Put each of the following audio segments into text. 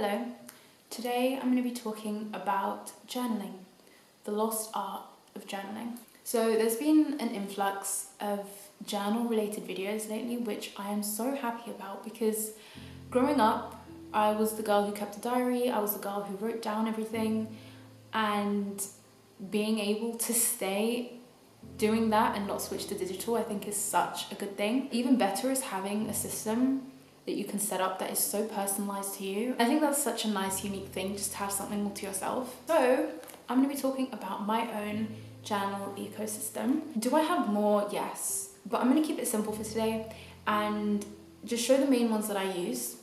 Hello, today I'm going to be talking about journaling, the lost art of journaling. So there's been an influx of journal related videos lately, which I am so happy about because growing up, I was the girl who kept a diary, I was the girl who wrote down everything, and being able to stay doing that and not switch to digital I think is such a good thing. Even better is having a system that you can set up that is so personalized to you. I think that's such a nice, unique thing, just to have something all to yourself. So I'm going to be talking about my own journal ecosystem. Do I have more? Yes, but I'm going to keep it simple for today and just show the main ones that I use,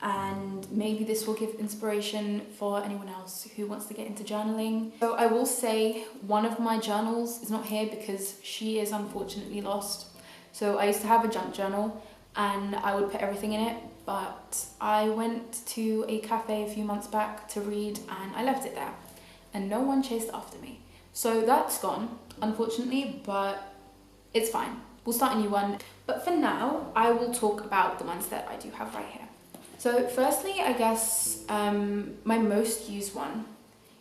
and maybe this will give inspiration for anyone else who wants to get into journaling. So I will say one of my journals is not here because she is unfortunately lost. So I used to have a junk journal and I would put everything in it, but I went to a cafe a few months back to read and I left it there and no one chased after me. So that's gone, unfortunately, but it's fine. We'll start a new one. But for now, I will talk about the ones that I do have right here. So firstly, I guess my most used one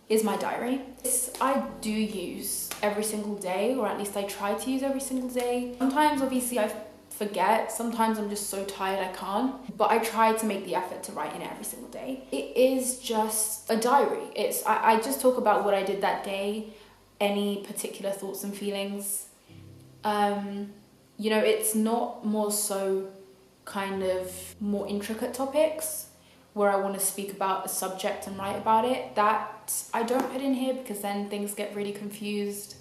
is my diary. This I do use every single day, or at least I try to use every single day. Sometimes obviously I forget, sometimes I'm just so tired I can't, but I try to make the effort to write in it every single day. It is just a diary. I just talk about what I did that day, any particular thoughts and feelings. It's not more so kind of more intricate topics where I want to speak about a subject and write about it. That I don't put in here because then things get really confused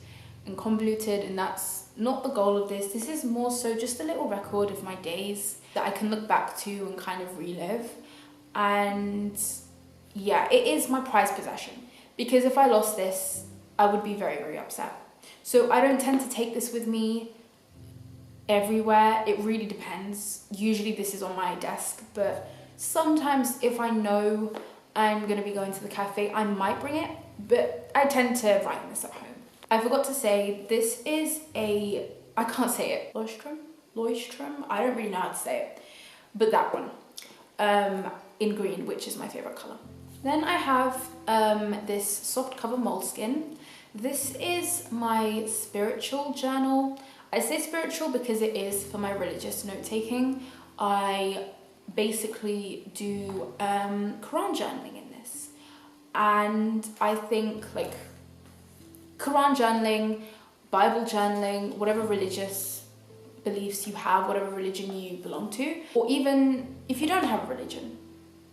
and convoluted, and that's not the goal of this. This is more so just a little record of my days that I can look back to and kind of relive. And yeah, it is my prized possession because if I lost this, I would be very, very upset. So I don't tend to take this with me everywhere. It really depends. Usually this is on my desk, but sometimes if I know I'm going to be going to the cafe, I might bring it, but I tend to write this at home. I forgot to say, this is I can't say it, Leuchtturm? I don't really know how to say it, but that one, in green, which is my favorite color. Then I have this soft cover moleskin. This is my spiritual journal. I say spiritual because it is for my religious note-taking. I basically do Quran journaling in this. And I think like Quran journaling, Bible journaling, whatever religious beliefs you have, whatever religion you belong to, or even if you don't have a religion,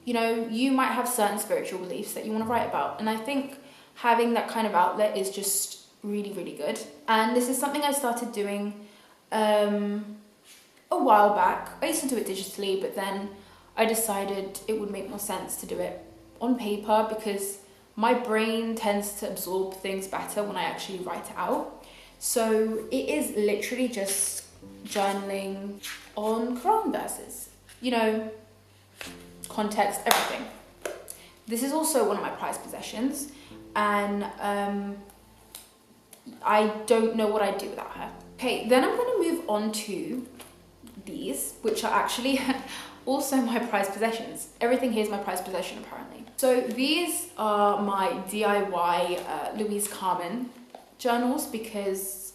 you might have certain spiritual beliefs that you want to write about. And I think having that kind of outlet is just really, really good. And this is something I started doing a while back. I used to do it digitally, but then I decided it would make more sense to do it on paper because my brain tends to absorb things better when I actually write it out. So it is literally just journaling on Quran verses, context, everything. This is also one of my prized possessions, and I don't know what I'd do without her. Okay, then I'm going to move on to these, which are actually also my prized possessions. Everything here is my prized possession, apparently. So these are my DIY Louise Carmen journals because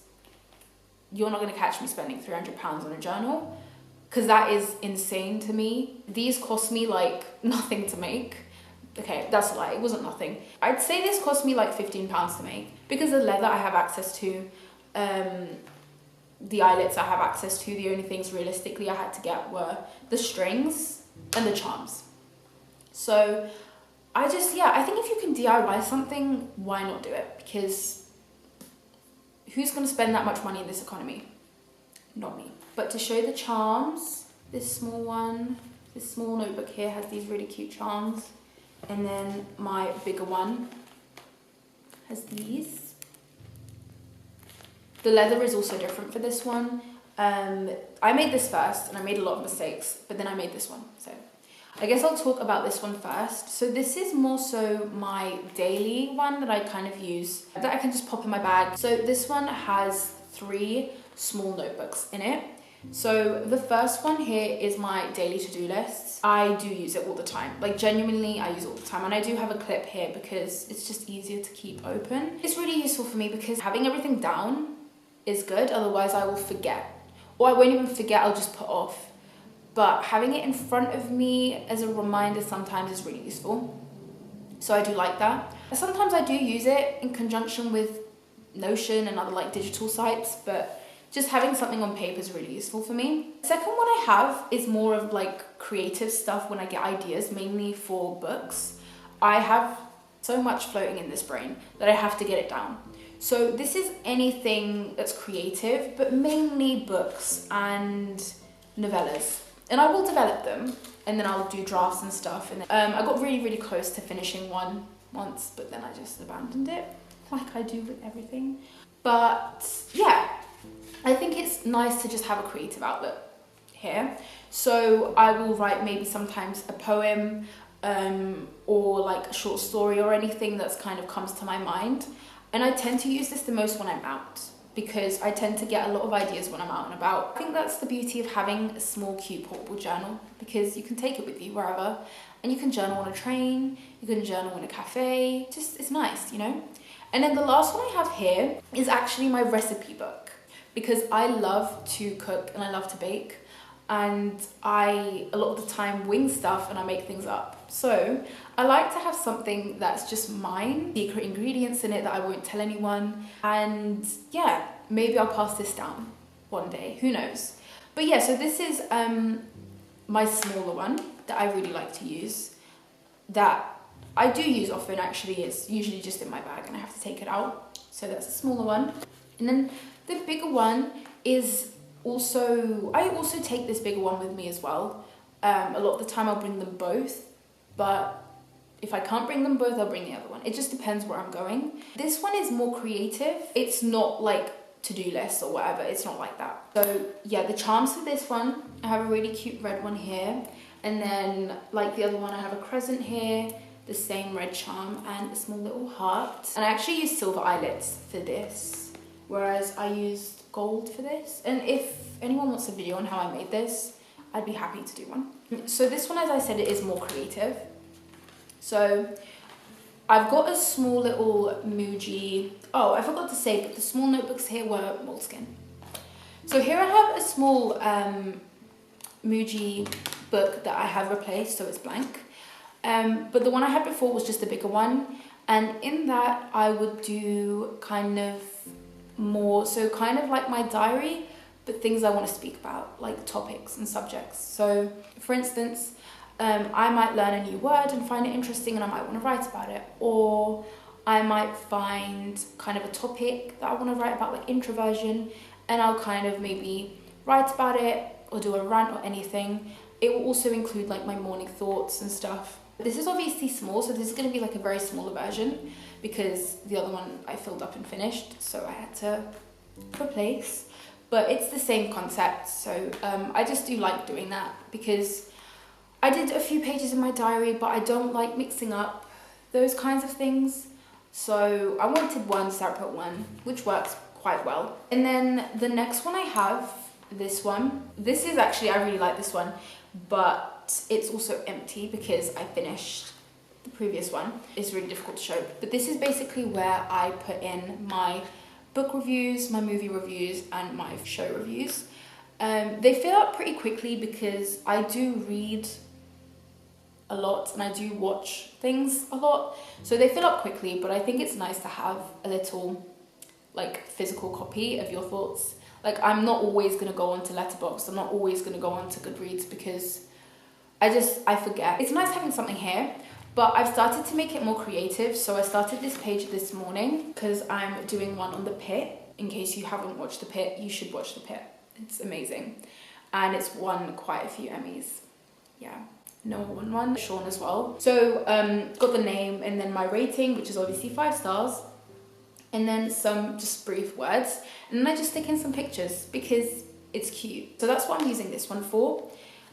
you're not going to catch me spending £300 on a journal because that is insane to me. These cost me like nothing to make. Okay, that's a lie, it wasn't nothing. I'd say this cost me like £15 to make because the leather I have access to, the eyelets I have access to, the only things realistically I had to get were the strings and the charms. So I think if you can DIY something, why not do it? Because who's going to spend that much money in this economy? Not me. But to show the charms, this small notebook here has these really cute charms. And then my bigger one has these. The leather is also different for this one. I made this first and I made a lot of mistakes, but then I made this one. So I guess I'll talk about this one first. So this is more so my daily one that I kind of use, that I can just pop in my bag. So this one has 3 small notebooks in it. So the first one here is my daily to-do list. I do use it all the time. Like genuinely, I use it all the time. And I do have a clip here because it's just easier to keep open. It's really useful for me because having everything down is good. Otherwise I will forget. Or I won't even forget, I'll just put off. But having it in front of me as a reminder sometimes is really useful. So I do like that. Sometimes I do use it in conjunction with Notion and other like digital sites, but just having something on paper is really useful for me. The second one I have is more of like creative stuff when I get ideas, mainly for books. I have so much floating in this brain that I have to get it down. So this is anything that's creative, but mainly books and novellas. And I will develop them and then I'll do drafts and stuff. And I got really close to finishing one once, but then I just abandoned it, like I do with everything. But yeah, I think it's nice to just have a creative outlet here. So I will write maybe sometimes a poem or like a short story or anything that's kind of comes to my mind. And I tend to use this the most when I'm out, because I tend to get a lot of ideas when I'm out and about. I think that's the beauty of having a small, cute, portable journal, because you can take it with you wherever, and you can journal on a train, you can journal in a cafe, just, it's nice, you know? And then the last one I have here is actually my recipe book, because I love to cook and I love to bake, and I, a lot of the time, wing stuff and I make things up. So I like to have something that's just mine, secret ingredients in it that I won't tell anyone. And yeah, maybe I'll pass this down one day, who knows? But yeah, so this is my smaller one that I really like to use, that I do use often actually. It's usually just in my bag and I have to take it out. So that's a smaller one. And then the bigger one is also, I also take this bigger one with me as well. A lot of the time I'll bring them both, but if I can't bring them both, I'll bring the other one. It just depends where I'm going. This one is more creative. It's not like to-do lists or whatever. It's not like that. So yeah, the charms for this one, I have a really cute red one here. And then like the other one, I have a crescent here, the same red charm and a small little heart. And I actually use silver eyelets for this, whereas I used gold for this. And if anyone wants a video on how I made this, I'd be happy to do one. So this one, as I said, it is more creative. So I've got a small little Muji. Oh, I forgot to say, but the small notebooks here were Moleskine. So here I have a small Muji book that I have replaced, so it's blank. But the one I had before was just a bigger one. And in that I would do kind of more, so kind of like my diary, but things I want to speak about, like topics and subjects. So for instance, I might learn a new word and find it interesting and I might want to write about it. Or I might find kind of a topic that I want to write about, like introversion, and I'll kind of maybe write about it or do a rant or anything. It will also include like my morning thoughts and stuff. This is obviously small, so this is going to be like a very smaller version because the other one I filled up and finished, so I had to replace. But it's the same concept, so I just do like doing that because I did a few pages in my diary, but I don't like mixing up those kinds of things. So I wanted one separate one, which works quite well. And then the next one I have, this one. This is actually, I really like this one, but it's also empty because I finished the previous one. It's really difficult to show. But this is basically where I put in my book reviews, my movie reviews, and my show reviews. They fill up pretty quickly because I do read a lot and I do watch things a lot, so they fill up quickly, but I think it's nice to have a little like physical copy of your thoughts. Like I'm not always going to go on to Letterboxd, I'm not always going to go on to Goodreads because I forget. It's nice having something here, but I've started to make it more creative. So I started this page this morning because I'm doing one on The Pit. In case you haven't watched The Pit, you should watch The Pit. It's amazing. And it's won quite a few Emmys. Yeah. Noah won one, Sean as well. So got the name and then my rating, which is obviously 5 stars. And then some just brief words. And then I just stick in some pictures because it's cute. So that's what I'm using this one for.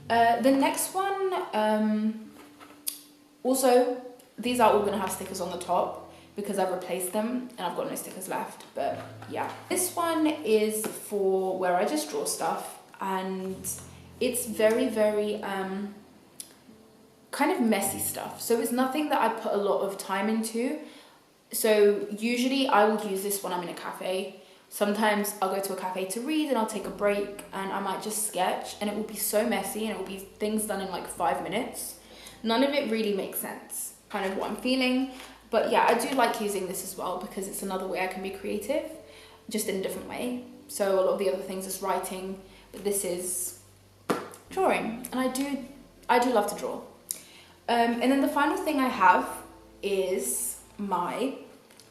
The next one, also, these are all gonna have stickers on the top because I've replaced them and I've got no stickers left, but yeah. This one is for where I just draw stuff and it's very, very kind of messy stuff. So it's nothing that I put a lot of time into. So usually I will use this when I'm in a cafe. Sometimes I'll go to a cafe to read and I'll take a break and I might just sketch, and it will be so messy and it will be things done in like 5 minutes. None of it really makes sense, kind of what I'm feeling. But yeah, I do like using this as well because it's another way I can be creative, just in a different way. So a lot of the other things is writing, but this is drawing, and I do love to draw. And then the final thing I have is my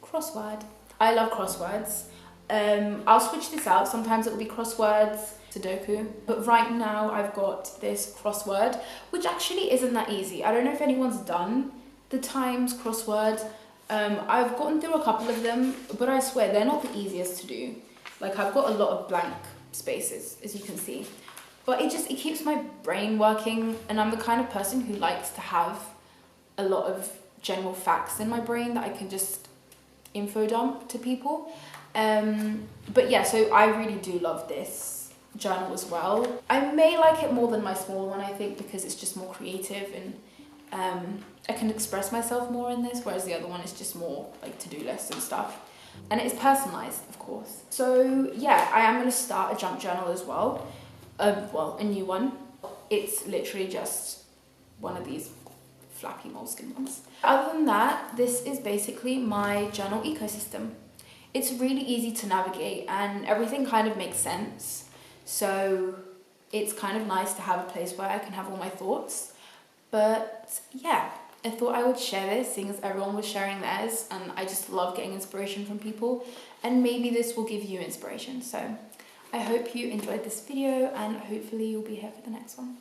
crossword. I love crosswords. I'll switch this out. Sometimes it will be crosswords, Sudoku, but right now I've got this crossword, which actually isn't that easy. I don't know if anyone's done the Times crossword. I've gotten through a couple of them, but I swear they're not the easiest to do. Like, I've got a lot of blank spaces, as you can see, but it keeps my brain working, and I'm the kind of person who likes to have a lot of general facts in my brain that I can just info dump to people. But yeah, so I really do love this journal as well. I may like it more than my small one, I think, because it's just more creative, and I can express myself more in this, whereas the other one is just more like to-do lists and stuff. And it is personalized, of course. So yeah, I am going to start a junk journal as well. Well, a new one. It's literally just one of these flappy moleskin ones. Other than that, this is basically my journal ecosystem. It's really easy to navigate and everything kind of makes sense. So it's kind of nice to have a place where I can have all my thoughts. But yeah, I thought I would share this, seeing as everyone was sharing theirs, and I just love getting inspiration from people, and maybe this will give you inspiration. So I hope you enjoyed this video, and hopefully you'll be here for the next one.